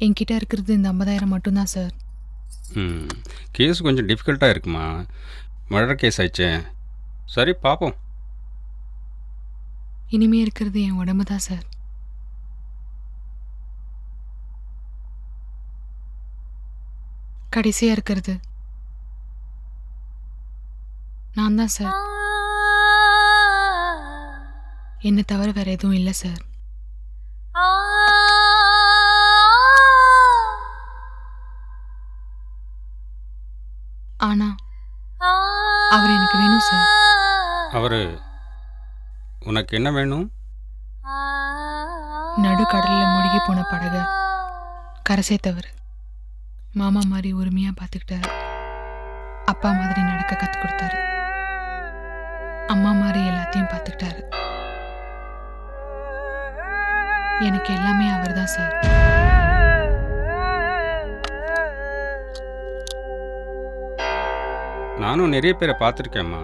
என்கிட்ட இருக்கிறது இந்த 50,000 மட்டும்தான் சார். ம் கேஸ் கொஞ்சம் டிஃபிகல்ட்டாக இருக்குமா, மர்டர் கேஸ் ஆயிடுச்சே. சரி பார்ப்போம். இனிமே இருக்கிறது என் உடம்பு தான் சார். கடைசியா இருக்கிறது நான் தான் சார். என்னை தவிர வேற எதுவும் இல்லை சார். ஆனா அவர் எனக்கு வேணும் சார். அவர் உனக்கு என்ன வேணும்? நடு கடலில் முழுகி போன படக கரை சேர்த்தவர். மாமா மாதிரி உரிமையா பார்த்துக்கிட்டாரு. அப்பா மாதிரி நடக்க கற்றுக் கொடுத்தாரு. அம்மா மாதிரி எல்லாத்தையும் பார்த்துக்கிட்டாரு. எனக்கு எல்லாமே அவர் தான் சார். நானும் நிறைய பேரை பார்த்துருக்கேம்மா.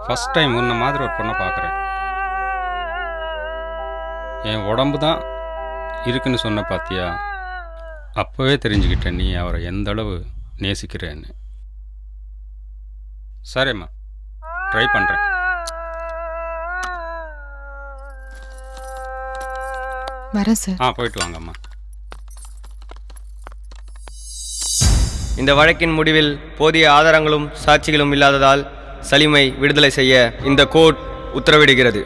ஃபஸ்ட் டைம் உன்ன மாதிரி ஒரு பொண்ணை பார்க்குறேன். என் உடம்பு தான் இருக்குன்னு சொன்ன பார்த்தியா, அப்போவே தெரிஞ்சுக்கிட்டேன் நீ அவரை எந்த அளவு நேசிக்கிறேன்னு. சரிம்மா, ட்ரை பண்ணுறேன். வரேன் சார். போயிட்டு வாங்கம்மா. இந்த வழக்கின் முடிவில் போதிய ஆதாரங்களும் சாட்சிகளும் இல்லாததால் சலீமை விடுதலை செய்ய இந்த கோர்ட் உத்தரவிடுகிறது.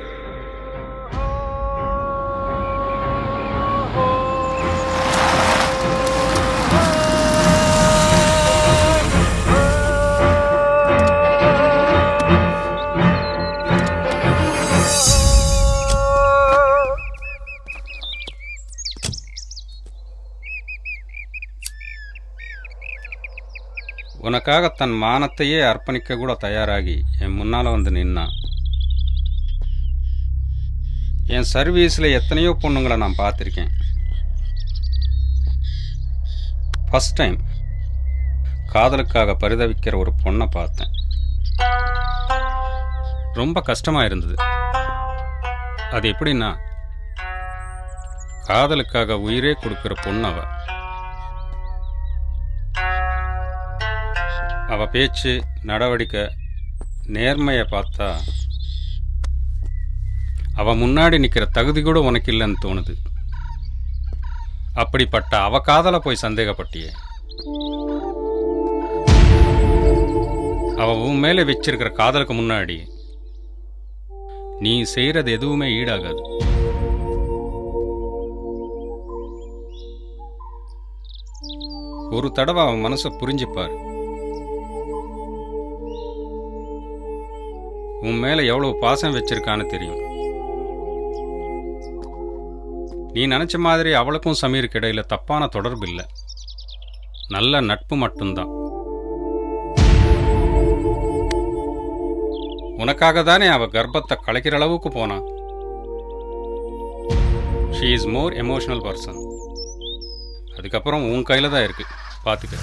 உனக்காக தன் மானத்தையே அர்ப்பணிக்க கூட தயாராகி என் முன்னால் வந்து நின்னான். என் சர்வீஸில் எத்தனையோ பொண்ணுங்களை நான் பார்த்துருக்கேன். ஃபஸ்ட் டைம் காதலுக்காக பரிதவிக்கிற ஒரு பொண்ணை பார்த்தேன். ரொம்ப கஷ்டமாக இருந்தது. அது எப்படின்னா, காதலுக்காக உயிரே கொடுக்குற பொண்ணு அவ பேச்சு, நடவடிக்கை, நேர்மையை பார்த்தா அவ முன்னாடி நிற்கிற தகுதி கூட உனக்கு இல்லைன்னு தோணுது. அப்படிப்பட்ட அவ காதலை போய் சந்தேகப்பட்டியே. அவ உன் மேலே வச்சிருக்கிற காதலுக்கு முன்னாடி நீ செய்யறது எதுவுமே ஈடாகாது. ஒரு தடவை அவன் மனசை புரிஞ்சுப்பார். உன் மேல எவ்வளவு பாசம் வச்சிருக்கான்னு தெரியும். நீ நினைச்ச மாதிரி அவளுக்கும் சமீருக்கு இடையில தப்பான தொடர்பு இல்லை, நல்ல நட்பு மட்டும்தான். உனக்காக தானே அவ கர்ப்பத்தை கலைக்கிற அளவுக்கு போனான். She is more emotional person. அதுக்கப்புறம் உன் கையில தான் இருக்கு, பார்த்துக்க.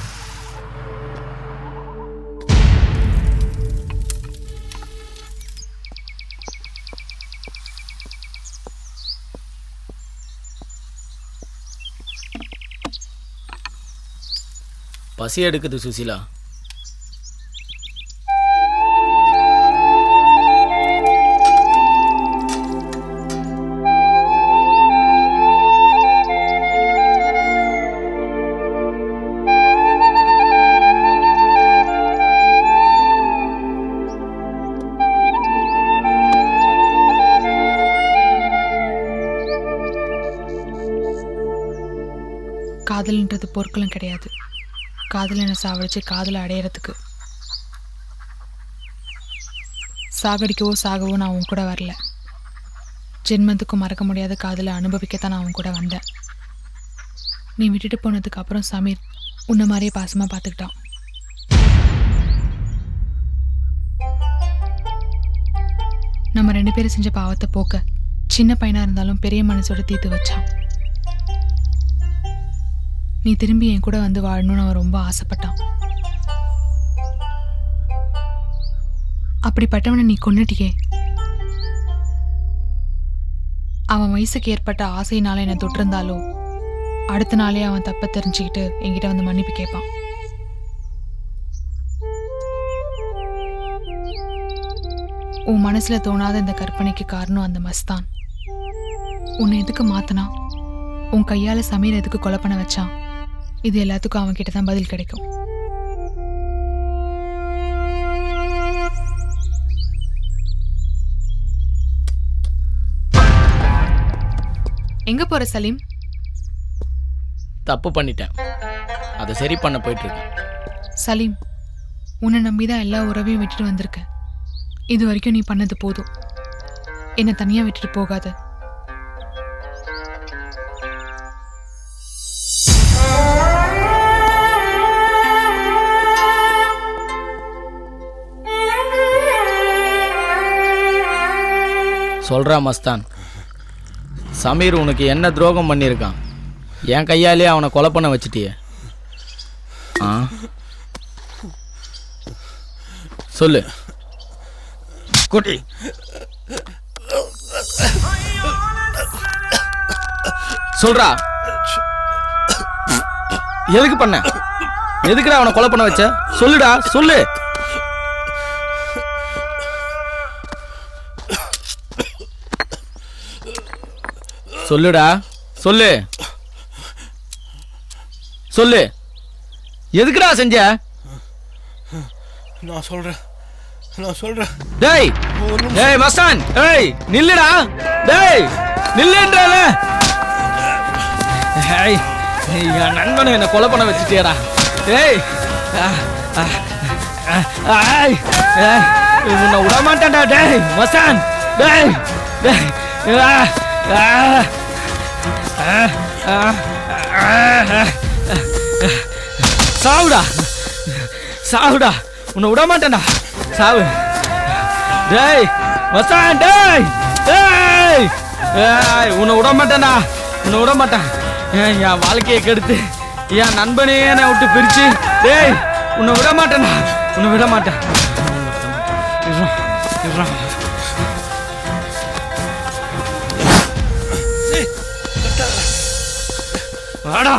பசி எடுக்குது சுசிலா. காதல்ன்றது பொருட்களும் கிடையாது. காதல் என்னை சாவடிச்சு காதலை அடையிறதுக்கு. சாகடிக்கவோ சாகவோ நான் உன் கூட வரல. ஜென்மத்துக்கும் மறக்க முடியாத காதலை அனுபவிக்கத்தான் நான் உன் கூட வந்தேன். நீ விட்டுட்டு போனதுக்கு அப்புறம் சமீர் உன்ன மாதிரியே பாசமாக பார்த்துக்கிட்டான். நம்ம 2 பேரும் செஞ்ச பாவத்தை போக்க சின்ன பையனாக இருந்தாலும் பெரிய மனசோட தீர்த்து வச்சான். நீ திரும்பி என் கூட வந்து வாழணும்னு அவன் ரொம்ப ஆசைப்பட்டான். அப்படிப்பட்டவனை நீ கொன்னுட்டியே. அவன் வயசுக்கு ஏற்பட்ட ஆசையினால என்னை தொட்டிருந்தாலோ அடுத்த நாளே அவன் தப்பை தெரிஞ்சுக்கிட்டு என்கிட்ட வந்து மன்னிப்பு கேட்பான். உன் மனசுல தோணாத இந்த கற்பனைக்கு காரணம் அந்த மஸ்தான். உன்னை எதுக்கு மாத்தினா, உன் கையால சமீர் எதுக்கு கொலை பண்ண வச்சான், இது எல்லாத்துக்கும் அவன் கிட்ட தான் பதில் கிடைக்கும். எங்க போற சலீம்? தப்பு பண்ணிட்டேன், அதை சரி பண்ண போயிட்டு இருக்கேன். சலீம், உன்னை நம்பிதான் எல்லா உறவையும் விட்டுட்டு வந்திருக்கேன். இது வரைக்கும் நீ பண்ணது போதும். என்னை தனியா விட்டுட்டு போகாத. சொல்றா மஸ்தான், சமீர் உனக்கு என்ன துரோகம் பண்ணியிருக்கான்? என் கையாலே அவனை கொலை பண்ண வச்சிட்டியே. ஆ சொல்லு குட்டி. சொல்றா, எதுக்கு பண்ண? எதுக்குடா அவனை கொலை பண்ண வச்ச? சொல்லுடா, சொல்லு. சொல்லுடா, சொல்லு சொல்லு. எதுக்குடா செஞ்ச? நான் சொல்றேன். டேய் டேய் மஸ்தான், டேய் நில்லுடா, டேய் நில்லுன்றல. டேய் என் நண்பனை என்ன கொலை பண்ண வச்சிட்டியடா. டேய் உன்னை விட மாட்டேன்டா. டேய் மஸ்தான், டேய் டேய் சாவுடா, சாவுடா, உன்னை விட மாட்டேன்டா. சாவு. டேய் மச்சான், டேய் டேய் உன்னை விட மாட்டேன்டா, உன்னை விட மாட்டேன். என் வாழ்க்கையை கெடுத்து என் நண்பனே என்னை விட்டு பிரிச்சு, டேய் உன்னை விட மாட்டேன்டா, உன்னை விட மாட்டேன். வாடா.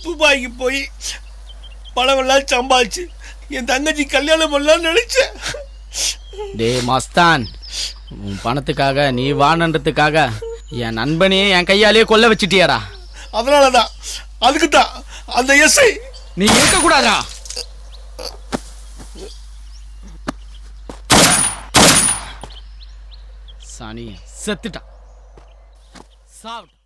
துபாய்க்கு போய் பணமெல்லாம் சம்பாதிச்சு என் தங்கச்சி கல்யாணம் பண்ணலாம்னு நினைச்சேன். டேய் மஸ்தான், உன் பணத்துக்காக நீ வாழன்றதுக்காக என் நண்பனே என் கையாலேயே கொல்ல வச்சிட்டியாடா. அதனாலதான், அதுக்கு தான் அந்த எஸ்ஐ நீ இருக்கக்கூடாதா? சாணி செத்துட்டான். சாப்பிட்டு